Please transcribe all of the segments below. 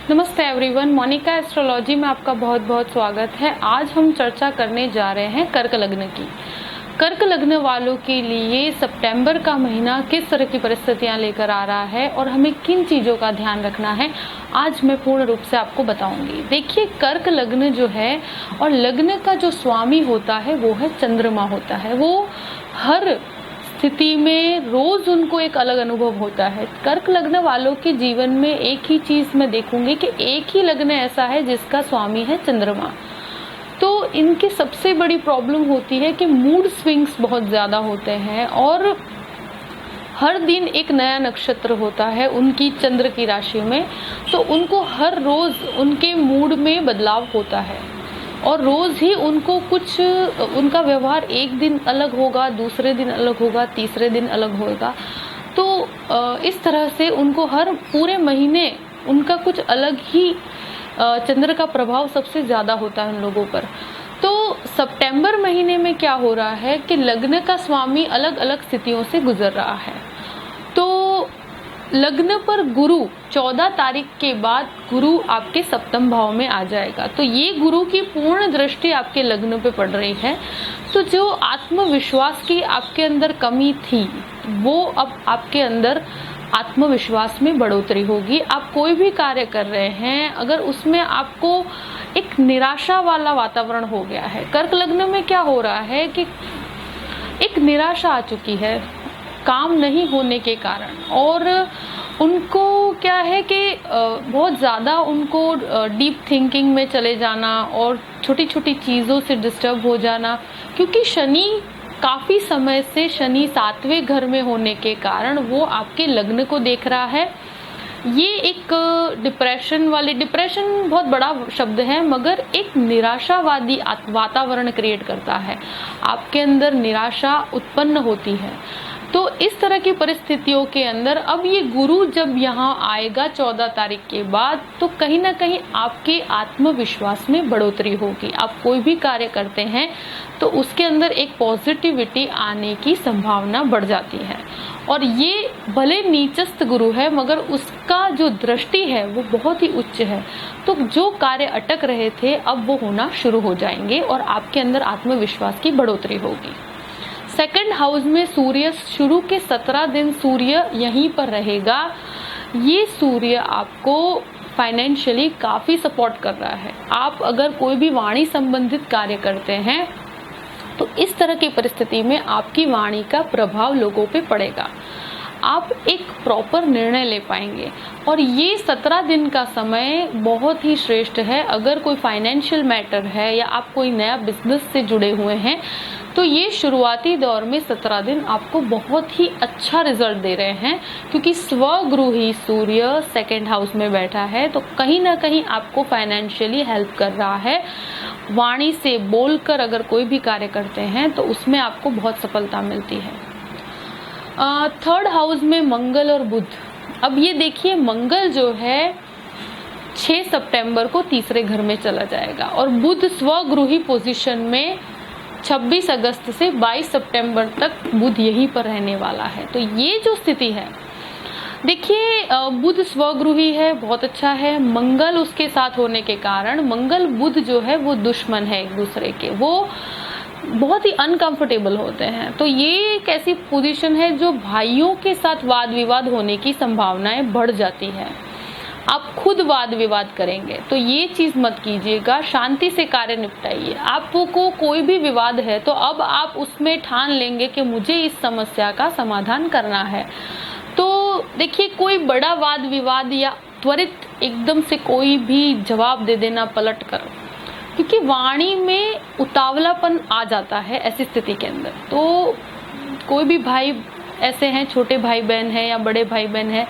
नमस्ते everyone, Monika astrology में आपका बहुत बहुत स्वागत है। आज हम चर्चा करने जा रहे हैं कर्क लग्न की। कर्क लग्न वालों के लिए सितंबर का महीना किस तरह की परिस्थितियां लेकर आ रहा है और हमें किन चीज़ों का ध्यान रखना है, आज मैं पूर्ण रूप से आपको बताऊंगी। देखिए, कर्क लग्न जो है और लग्न का जो स्वामी होता है वो है चंद्रमा होता है। वो हर स्थिति में रोज उनको एक अलग अनुभव होता है। कर्क लग्न वालों के जीवन में एक ही चीज मैं देखूंगी कि एक ही लग्न ऐसा है जिसका स्वामी है चंद्रमा। तो इनकी सबसे बड़ी प्रॉब्लम होती है कि मूड स्विंग्स बहुत ज्यादा होते हैं और हर दिन एक नया नक्षत्र होता है उनकी चंद्र की राशि में, तो उनको हर रोज उनके मूड में बदलाव होता है और रोज ही उनको कुछ उनका व्यवहार एक दिन अलग होगा, दूसरे दिन अलग होगा, तीसरे दिन अलग होगा। तो इस तरह से उनको हर पूरे महीने उनका कुछ अलग ही चंद्र का प्रभाव सबसे ज्यादा होता है उन लोगों पर। तो सितंबर महीने में क्या हो रहा है कि लग्न का स्वामी अलग अलग स्थितियों से गुजर रहा है। तो लग्न पर गुरु 14 तारीख के बाद गुरु आपके सप्तम भाव में आ जाएगा। तो ये गुरु की पूर्ण दृष्टि आपके लग्न पे पड़ रही है। तो जो आत्मविश्वास की आपके अंदर कमी थी वो अब आपके अंदर आत्मविश्वास में बढ़ोतरी होगी। आप कोई भी कार्य कर रहे हैं, अगर उसमें आपको एक निराशा वाला वातावरण हो गया है, कर्क लग्न में क्या हो रहा है कि एक निराशा आ चुकी है काम नहीं होने के कारण, और उनको क्या है कि बहुत ज़्यादा उनको डीप थिंकिंग में चले जाना और छोटी छोटी चीज़ों से डिस्टर्ब हो जाना, क्योंकि शनि काफ़ी समय से शनि 7वें घर में होने के कारण वो आपके लग्न को देख रहा है। ये एक डिप्रेशन बहुत बड़ा शब्द है, मगर एक निराशावादी वातावरण क्रिएट करता है, आपके अंदर निराशा उत्पन्न होती है। तो इस तरह की परिस्थितियों के अंदर अब ये गुरु जब यहाँ आएगा 14 तारीख के बाद, तो कहीं ना कहीं आपके आत्मविश्वास में बढ़ोतरी होगी। आप कोई भी कार्य करते हैं तो उसके अंदर एक पॉजिटिविटी आने की संभावना बढ़ जाती है। और ये भले नीचस्थ गुरु है मगर उसका जो दृष्टि है वो बहुत ही उच्च है। तो जो कार्य अटक रहे थे अब वो होना शुरू हो जाएंगे और आपके अंदर आत्मविश्वास की बढ़ोतरी होगी। सेकंड हाउस में सूर्य शुरू के 17 दिन सूर्य यहीं पर रहेगा। ये सूर्य आपको फाइनेंशियली काफी सपोर्ट कर रहा है। आप अगर कोई भी वाणी संबंधित कार्य करते हैं तो इस तरह की परिस्थिति में आपकी वाणी का प्रभाव लोगों पे पड़ेगा। आप एक प्रॉपर निर्णय ले पाएंगे और ये 17 दिन का समय बहुत ही श्रेष्ठ है। अगर कोई फाइनेंशियल मैटर है या आप कोई नया बिजनेस से जुड़े हुए हैं तो ये शुरुआती दौर में 17 दिन आपको बहुत ही अच्छा रिजल्ट दे रहे हैं, क्योंकि स्वगृही सूर्य सेकंड हाउस में बैठा है। तो कहीं ना कहीं आपको फाइनेंशियली हेल्प कर रहा है। वाणी से बोलकर अगर कोई भी कार्य करते हैं तो उसमें आपको बहुत सफलता मिलती है। थर्ड हाउस में मंगल और बुध। अब ये देखिए, मंगल जो है 6 सितंबर को तीसरे घर में चला जाएगा और बुध स्वगृही पोजीशन में 26 अगस्त से 22 सितंबर तक बुध यहीं पर रहने वाला है। तो ये जो स्थिति है, देखिए, बुध स्वगृही है, बहुत अच्छा है। मंगल उसके साथ होने के कारण मंगल बुध जो है वो दुश्मन है एक दूसरे के, वो बहुत ही अनकंफर्टेबल होते हैं। तो ये एक ऐसी पोजीशन है जो भाइयों के साथ वाद विवाद होने की संभावनाएं बढ़ जाती है। आप खुद वाद विवाद करेंगे तो ये चीज मत कीजिएगा, शांति से कार्य निपटाइए। आपको कोई भी विवाद है तो अब आप उसमें ठान लेंगे कि मुझे इस समस्या का समाधान करना है। तो देखिए, कोई बड़ा वाद विवाद या त्वरित एकदम से कोई भी जवाब दे देना पलट कर, क्योंकि वाणी में उतावलापन आ जाता है ऐसी स्थिति के अंदर। तो कोई भी भाई ऐसे हैं, छोटे भाई बहन हैं या बड़े भाई बहन हैं,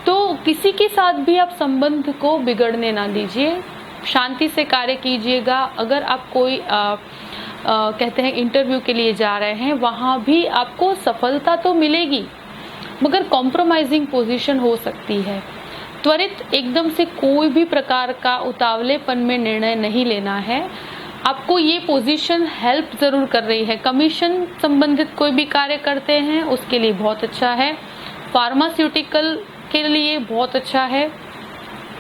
तो किसी के साथ भी आप संबंध को बिगड़ने ना दीजिए, शांति से कार्य कीजिएगा। अगर आप कोई कहते हैं इंटरव्यू के लिए जा रहे हैं, वहाँ भी आपको सफलता तो मिलेगी मगर कॉम्प्रोमाइजिंग पोजीशन हो सकती है। त्वरित एकदम से कोई भी प्रकार का उतावलेपन में निर्णय नहीं लेना है। आपको ये पोजीशन हेल्प जरूर कर रही है। कमीशन संबंधित कोई भी कार्य करते हैं उसके लिए बहुत अच्छा है। फार्मास्यूटिकल के लिए बहुत अच्छा है।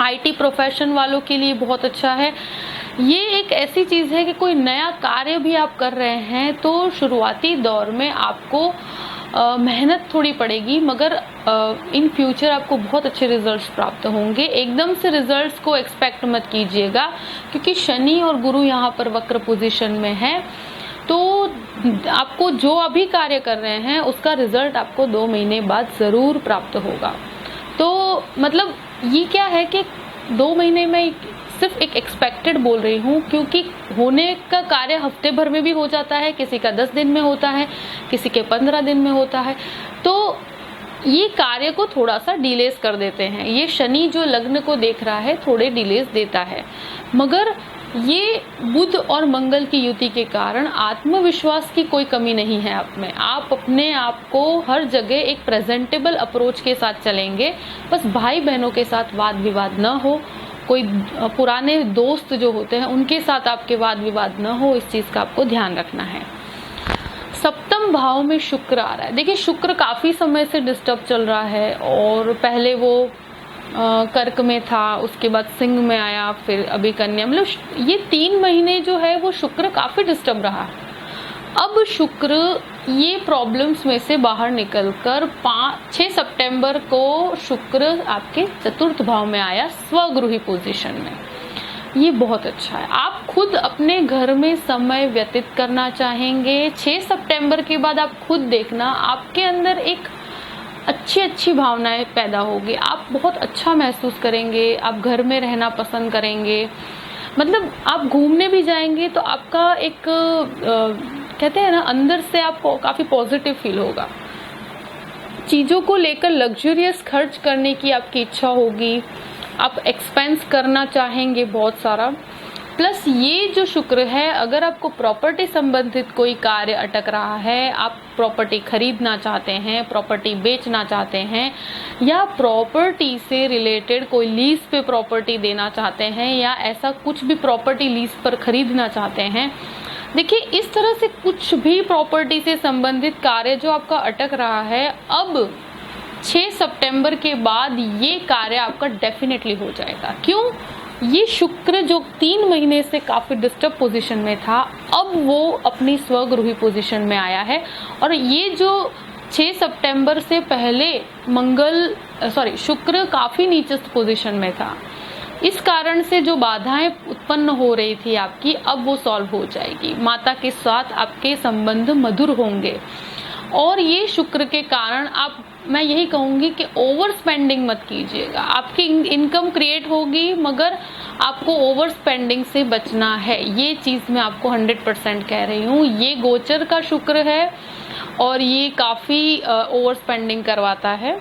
आईटी प्रोफेशन वालों के लिए बहुत अच्छा है। ये एक ऐसी चीज़ है कि कोई नया कार्य भी आप कर रहे हैं तो शुरुआती दौर में आपको मेहनत थोड़ी पड़ेगी, मगर इन फ्यूचर आपको बहुत अच्छे रिजल्ट्स प्राप्त होंगे। एकदम से रिजल्ट्स को एक्सपेक्ट मत कीजिएगा, क्योंकि शनि और गुरु यहाँ पर वक्र पोजीशन में है। तो आपको जो अभी कार्य कर रहे हैं उसका रिजल्ट आपको 2 महीने बाद ज़रूर प्राप्त होगा। तो मतलब ये क्या है कि 2 महीने में सिर्फ एक एक्सपेक्टेड बोल रही हूँ, क्योंकि होने का कार्य हफ्ते भर में भी हो जाता है, किसी का 10 दिन में होता है, किसी के 15 दिन में होता है। तो ये कार्य को थोड़ा सा डिलेस कर देते हैं। ये शनि जो लग्न को देख रहा है थोड़े डिलेस देता है, मगर ये बुध और मंगल की युति के कारण आत्मविश्वास की कोई कमी नहीं है आप में। आप अपने आप को हर जगह एक प्रेजेंटेबल अप्रोच के साथ चलेंगे। बस भाई बहनों के साथ वाद विवाद न हो, कोई पुराने दोस्त जो होते हैं उनके साथ आपके वाद विवाद न हो, इस चीज का आपको ध्यान रखना है। सप्तम भाव में शुक्र आ रहा है। देखिए, शुक्र काफी समय से डिस्टर्ब चल रहा है, और पहले वो कर्क में था, उसके बाद सिंह में आया, फिर अभी कन्या। मतलब ये 3 महीने जो है वो शुक्र काफी डिस्टर्ब रहा। अब शुक्र ये प्रॉब्लम्स में से बाहर निकलकर 6 सितंबर को शुक्र आपके चतुर्थ भाव में आया, स्वगृही पोजीशन में। ये बहुत अच्छा है। आप खुद अपने घर में समय व्यतीत करना चाहेंगे। 6 सितंबर के बाद आप खुद देखना, आपके अंदर एक अच्छी भावनाएं पैदा होगी। आप बहुत अच्छा महसूस करेंगे, आप घर में रहना पसंद करेंगे। मतलब आप घूमने भी जाएंगे तो आपका एक कहते हैं ना, अंदर से आपको काफी पॉजिटिव फील होगा। चीजों को लेकर लग्जरियस खर्च करने की आपकी इच्छा होगी, आप एक्सपेंस करना चाहेंगे बहुत सारा। प्लस ये जो शुक्र है, अगर आपको प्रॉपर्टी संबंधित कोई कार्य अटक रहा है, आप प्रॉपर्टी खरीदना चाहते हैं, प्रॉपर्टी बेचना चाहते हैं, या प्रॉपर्टी से रिलेटेड कोई लीज पे प्रॉपर्टी देना चाहते हैं, या ऐसा कुछ भी प्रॉपर्टी लीज पर खरीदना चाहते हैं, देखिए इस तरह से कुछ भी प्रॉपर्टी से संबंधित कार्य जो आपका अटक रहा है, अब 6 सितंबर के बाद ये कार्य आपका डेफिनेटली हो जाएगा। क्यों? ये शुक्र जो 3 महीने से काफी डिस्टर्ब पोजीशन में था, अब वो अपनी स्वगृही पोजीशन में आया है। और ये जो 6 सितंबर से पहले शुक्र काफी नीचस्थ पोजीशन में था, इस कारण से जो बाधाएं उत्पन्न हो रही थी आपकी, अब वो सॉल्व हो जाएगी। माता के साथ आपके संबंध मधुर होंगे। और ये शुक्र के कारण मैं यही कहूंगी कि ओवर स्पेंडिंग मत कीजिएगा। आपकी इनकम क्रिएट होगी, मगर आपको ओवर स्पेंडिंग से बचना है। ये चीज मैं आपको 100% कह रही हूँ। ये गोचर का शुक्र है और ये काफी ओवर स्पेंडिंग करवाता है,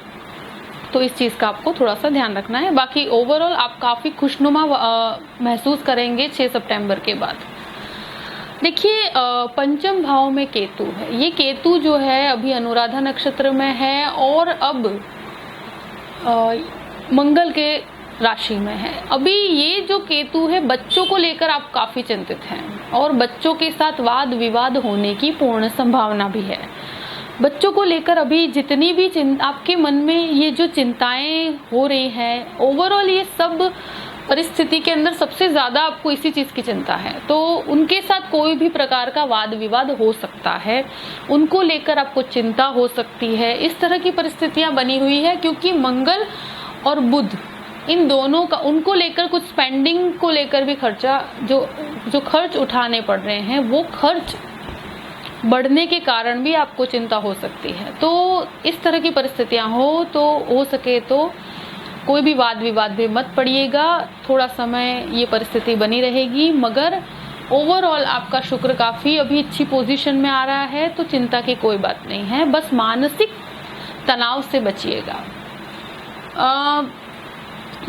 तो इस चीज का आपको थोड़ा सा ध्यान रखना है। बाकी ओवरऑल आप काफी खुशनुमा महसूस करेंगे 6 सितंबर के बाद। देखिए, पंचम भाव में केतु है। ये केतु जो है अभी अनुराधा नक्षत्र में है, और अब मंगल के राशि में है। अभी ये जो केतु है, बच्चों को लेकर आप काफी चिंतित हैं, और बच्चों के साथ वाद विवाद होने की पूर्ण संभावना भी है। बच्चों को लेकर अभी जितनी भी आपके मन में ये जो चिंताएं हो रही हैं, ओवरऑल ये सब परिस्थिति के अंदर सबसे ज्यादा आपको इसी चीज की चिंता है। तो उनके साथ कोई भी प्रकार का वाद विवाद हो सकता है, उनको लेकर आपको चिंता हो सकती है। इस तरह की परिस्थितियां बनी हुई है, क्योंकि मंगल और बुध इन दोनों का, उनको लेकर कुछ स्पेंडिंग को लेकर भी खर्चा जो खर्च उठाने पड़ रहे हैं, वो खर्च बढ़ने के कारण भी आपको चिंता हो सकती है। तो इस तरह की परिस्थितियां हो सके तो कोई भी वाद विवाद में मत पड़िएगा। थोड़ा समय ये परिस्थिति बनी रहेगी, मगर ओवरऑल आपका शुक्र काफी अभी अच्छी पोजीशन में आ रहा है, तो चिंता की कोई बात नहीं है। बस मानसिक तनाव से बचिएगा।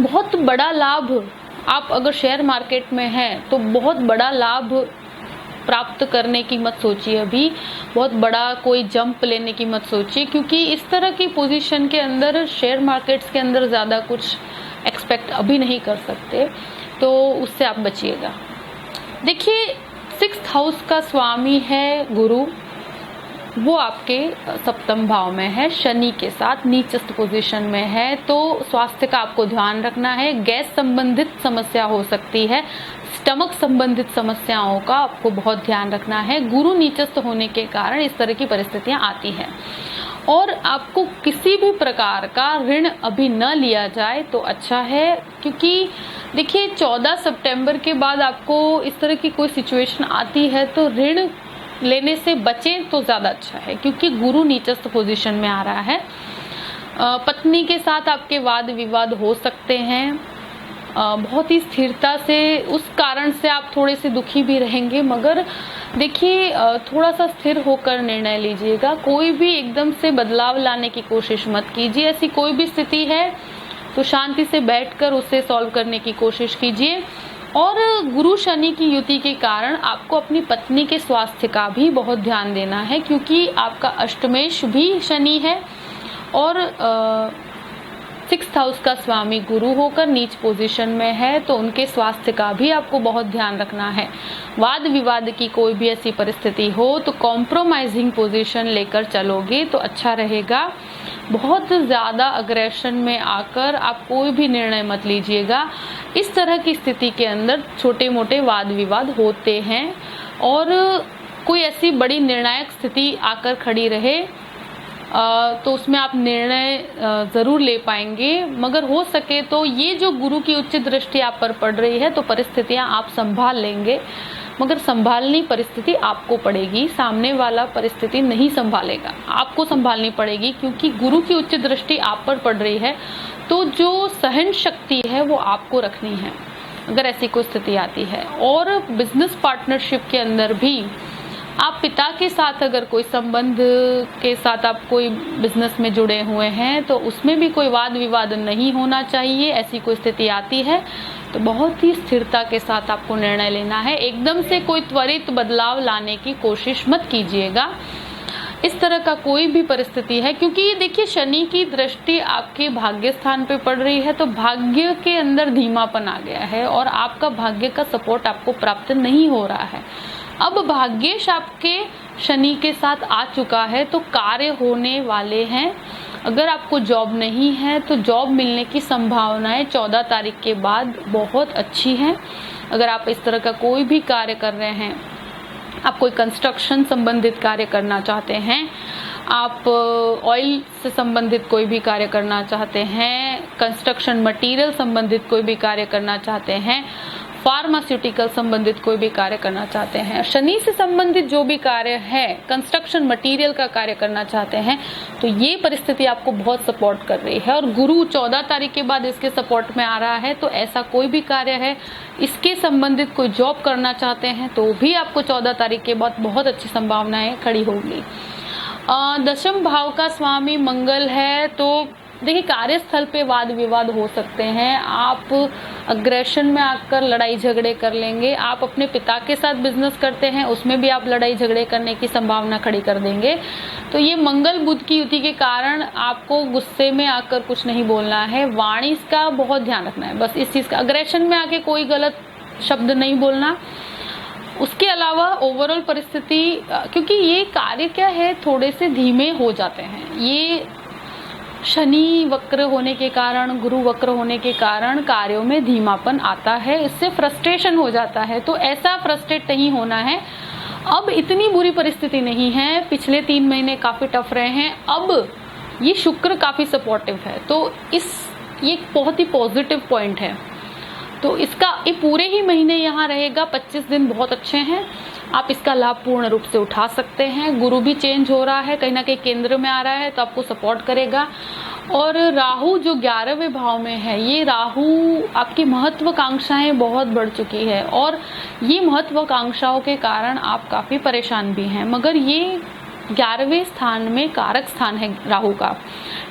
बहुत बड़ा लाभ, आप अगर शेयर मार्केट में हैं तो बहुत बड़ा लाभ प्राप्त करने की मत सोचिए। अभी बहुत बड़ा कोई जंप लेने की मत सोचिए, क्योंकि इस तरह की पोजीशन के अंदर शेयर मार्केट्स के अंदर ज्यादा कुछ एक्सपेक्ट अभी नहीं कर सकते, तो उससे आप बचिएगा। देखिए, 6th हाउस का स्वामी है गुरु, वो आपके सप्तम भाव में है, शनि के साथ नीचस्थ पोजीशन में है। तो स्वास्थ्य का आपको ध्यान रखना है, गैस संबंधित समस्या हो सकती है, स्टमक संबंधित समस्याओं का आपको बहुत ध्यान रखना है। गुरु नीचस्थ होने के कारण इस तरह की परिस्थितियां आती हैं। और आपको किसी भी प्रकार का ऋण अभी न लिया जाए तो अच्छा है, क्योंकि देखिए 14 सितंबर के बाद आपको इस तरह की कोई सिचुएशन आती है तो ऋण लेने से बचें तो ज़्यादा अच्छा है, क्योंकि गुरु नीचस्थ पोजीशन में आ रहा है। पत्नी के साथ आपके वाद विवाद हो सकते हैं, बहुत ही स्थिरता से, उस कारण से आप थोड़े से दुखी भी रहेंगे, मगर देखिए थोड़ा सा स्थिर होकर निर्णय लीजिएगा। कोई भी एकदम से बदलाव लाने की कोशिश मत कीजिए। ऐसी कोई भी स्थिति है तो शांति से बैठकर उसे सॉल्व करने की कोशिश कीजिए। और गुरु शनि की युति के कारण आपको अपनी पत्नी के स्वास्थ्य का भी बहुत ध्यान देना है, क्योंकि आपका अष्टमेश भी शनि है और 6th हाउस का स्वामी गुरु होकर नीच पोजीशन में है, तो उनके स्वास्थ्य का भी आपको बहुत ध्यान रखना है। वाद विवाद की कोई भी ऐसी परिस्थिति हो तो कॉम्प्रोमाइजिंग पोजीशन लेकर चलोगे तो अच्छा रहेगा। बहुत ज़्यादा अग्रेशन में आकर आप कोई भी निर्णय मत लीजिएगा। इस तरह की स्थिति के अंदर छोटे मोटे वाद विवाद होते हैं और कोई ऐसी बड़ी निर्णायक स्थिति आकर खड़ी रहे तो उसमें आप निर्णय ज़रूर ले पाएंगे। मगर हो सके तो ये जो गुरु की उच्च दृष्टि आप पर पड़ रही है तो परिस्थितियां आप संभाल लेंगे, मगर संभालनी परिस्थिति आपको पड़ेगी, सामने वाला परिस्थिति नहीं संभालेगा, आपको संभालनी पड़ेगी, क्योंकि गुरु की उच्च दृष्टि आप पर पड़ रही है। तो जो सहन शक्ति है वो आपको रखनी है अगर ऐसी कोई स्थिति आती है। और बिजनेस पार्टनरशिप के अंदर भी आप पिता के साथ अगर कोई संबंध के साथ आप कोई बिजनेस में जुड़े हुए हैं तो उसमें भी कोई वाद विवाद नहीं होना चाहिए। ऐसी कोई स्थिति आती है तो बहुत ही स्थिरता के साथ आपको निर्णय लेना है। एकदम से कोई त्वरित बदलाव लाने की कोशिश मत कीजिएगा। इस तरह का कोई भी परिस्थिति है, क्योंकि ये देखिए शनि की दृष्टि आपके भाग्य स्थान पे पड़ रही है तो भाग्य के अंदर धीमापन आ गया है और आपका भाग्य का सपोर्ट आपको प्राप्त नहीं हो रहा है। अब भाग्येश आपके शनि के साथ आ चुका है तो कार्य होने वाले हैं। अगर आपको जॉब नहीं है तो जॉब मिलने की संभावनाएं 14 तारीख के बाद बहुत अच्छी हैं। अगर आप इस तरह का कोई भी कार्य कर रहे हैं, आप कोई कंस्ट्रक्शन संबंधित कार्य करना चाहते हैं, आप ऑयल से संबंधित कोई भी कार्य करना चाहते हैं, कंस्ट्रक्शन मटेरियल संबंधित कोई भी कार्य करना चाहते हैं, फार्मास्यूटिकल संबंधित कोई भी कार्य करना चाहते हैं, शनि से संबंधित जो भी कार्य है, कंस्ट्रक्शन मटेरियल का कार्य करना चाहते हैं, तो ये परिस्थिति आपको बहुत सपोर्ट कर रही है। और गुरु 14 तारीख के बाद इसके सपोर्ट में आ रहा है, तो ऐसा कोई भी कार्य है, इसके संबंधित कोई जॉब करना चाहते हैं तो भी आपको 14 तारीख के बाद बहुत अच्छी संभावनाएं खड़ी होगी। 10वें भाव का स्वामी मंगल है, तो देखिए कार्यस्थल पे वाद विवाद हो सकते हैं, आप अग्रेशन में आकर लड़ाई झगड़े कर लेंगे। आप अपने पिता के साथ बिजनेस करते हैं उसमें भी आप लड़ाई झगड़े करने की संभावना खड़ी कर देंगे। तो ये मंगल बुध की युति के कारण आपको गुस्से में आकर कुछ नहीं बोलना है, वाणी का बहुत ध्यान रखना है, बस इस चीज का। अग्रेशन में आके कोई गलत शब्द नहीं बोलना। उसके अलावा ओवरऑल परिस्थिति, क्योंकि ये कार्य क्या है थोड़े से धीमे हो जाते हैं, ये शनि वक्र होने के कारण, गुरु वक्र होने के कारण कार्यों में धीमापन आता है, इससे फ्रस्ट्रेशन हो जाता है। तो ऐसा फ्रस्ट्रेट नहीं होना है। अब इतनी बुरी परिस्थिति नहीं है, पिछले 3 महीने काफी टफ रहे हैं, अब ये शुक्र काफी सपोर्टिव है, तो ये बहुत ही पॉजिटिव पॉइंट है। तो इसका ये पूरे ही महीने यहाँ रहेगा, 25 दिन बहुत अच्छे हैं, आप इसका लाभ पूर्ण रूप से उठा सकते हैं। गुरु भी चेंज हो रहा है, कहीं ना कहीं केंद्र में आ रहा है तो आपको सपोर्ट करेगा। और राहु जो 11वें भाव में है, ये राहु आपकी महत्वाकांक्षाएं बहुत बढ़ चुकी है और ये महत्वाकांक्षाओं के कारण आप काफी परेशान भी हैं, मगर ये 11वें स्थान में कारक स्थान है राहु का।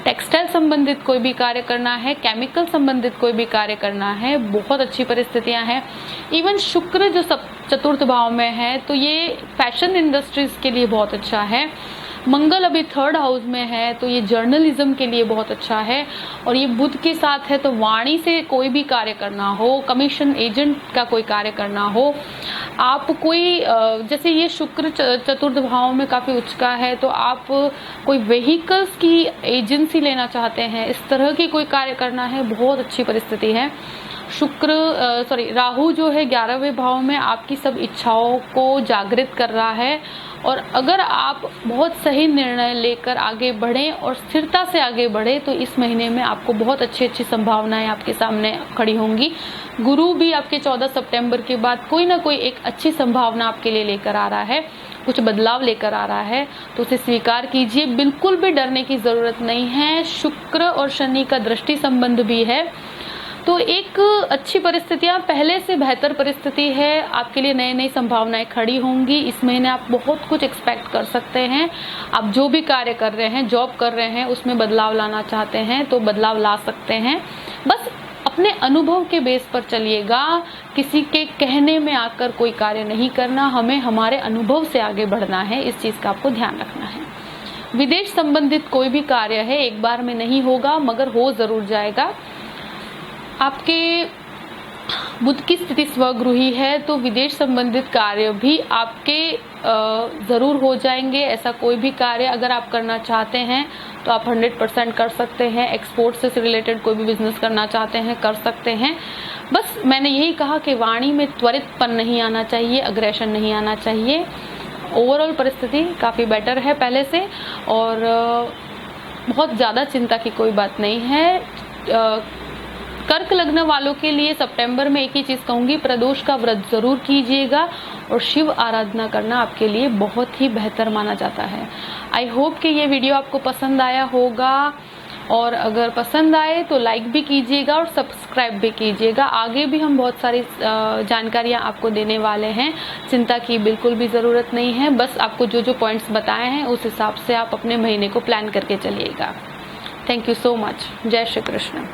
टेक्सटाइल संबंधित कोई भी कार्य करना है, केमिकल संबंधित कोई भी कार्य करना है, बहुत अच्छी परिस्थितियां हैं। इवन शुक्र जो 4th भाव में है तो ये फैशन इंडस्ट्रीज के लिए बहुत अच्छा है। मंगल अभी 3rd हाउस में है, तो ये जर्नलिज्म के लिए बहुत अच्छा है। और ये बुध के साथ है, तो वाणी से कोई भी कार्य करना हो, कमीशन एजेंट का कोई कार्य करना हो, आप कोई जैसे ये शुक्र चतुर्थ भाव में काफी उच्च का है, तो आप कोई व्हीकल्स की एजेंसी लेना चाहते हैं, इस तरह की कोई कार्य करना है, बहुत अच्छी परिस्थिति है। राहु जो है 11वें भाव में आपकी सब इच्छाओं को जागृत कर रहा है। और अगर आप बहुत सही निर्णय लेकर आगे बढ़ें और स्थिरता से आगे बढ़े, तो इस महीने में आपको बहुत अच्छी संभावनाएं आपके सामने खड़ी होंगी। गुरु भी आपके 14 सितंबर के बाद कोई ना कोई एक अच्छी संभावना आपके लिए लेकर आ रहा है, कुछ बदलाव लेकर आ रहा है, तो उसे स्वीकार कीजिए। बिल्कुल भी डरने की जरूरत नहीं है। शुक्र और शनि का दृष्टि संबंध भी है, तो एक अच्छी परिस्थितियां, पहले से बेहतर परिस्थिति है आपके लिए। नई नई संभावनाएं खड़ी होंगी। इस महीने आप बहुत कुछ एक्सपेक्ट कर सकते हैं। आप जो भी कार्य कर रहे हैं, जॉब कर रहे हैं, उसमें बदलाव लाना चाहते हैं तो बदलाव ला सकते हैं। बस अपने अनुभव के बेस पर चलिएगा, किसी के कहने में आकर कोई कार्य नहीं करना, हमें हमारे अनुभव से आगे बढ़ना है, इस चीज का आपको ध्यान रखना है। विदेश संबंधित कोई भी कार्य है, एक बार में नहीं होगा मगर हो जरूर जाएगा। आपके बुध की स्थिति स्वगृही है, तो विदेश संबंधित कार्य भी आपके जरूर हो जाएंगे। ऐसा कोई भी कार्य अगर आप करना चाहते हैं तो आप 100% कर सकते हैं। एक्सपोर्ट से रिलेटेड कोई भी बिजनेस करना चाहते हैं, कर सकते हैं। बस मैंने यही कहा कि वाणी में त्वरितपन नहीं आना चाहिए, अग्रेशन नहीं आना चाहिए। ओवरऑल परिस्थिति काफी बेटर है पहले से, और बहुत ज्यादा चिंता की कोई बात नहीं है। कर्क लग्न वालों के लिए सितंबर में एक ही चीज कहूंगी, प्रदोष का व्रत जरूर कीजिएगा और शिव आराधना करना आपके लिए बहुत ही बेहतर माना जाता है। आई होप कि ये वीडियो आपको पसंद आया होगा, और अगर पसंद आए तो लाइक भी कीजिएगा और सब्सक्राइब भी कीजिएगा। आगे भी हम बहुत सारी जानकारियां आपको देने वाले हैं, चिंता की बिल्कुल भी जरूरत नहीं है। बस आपको जो जो पॉइंट्स बताए हैं उस हिसाब से आप अपने महीने को प्लान करके चलिएगा। Thank you so much. जय श्री कृष्ण।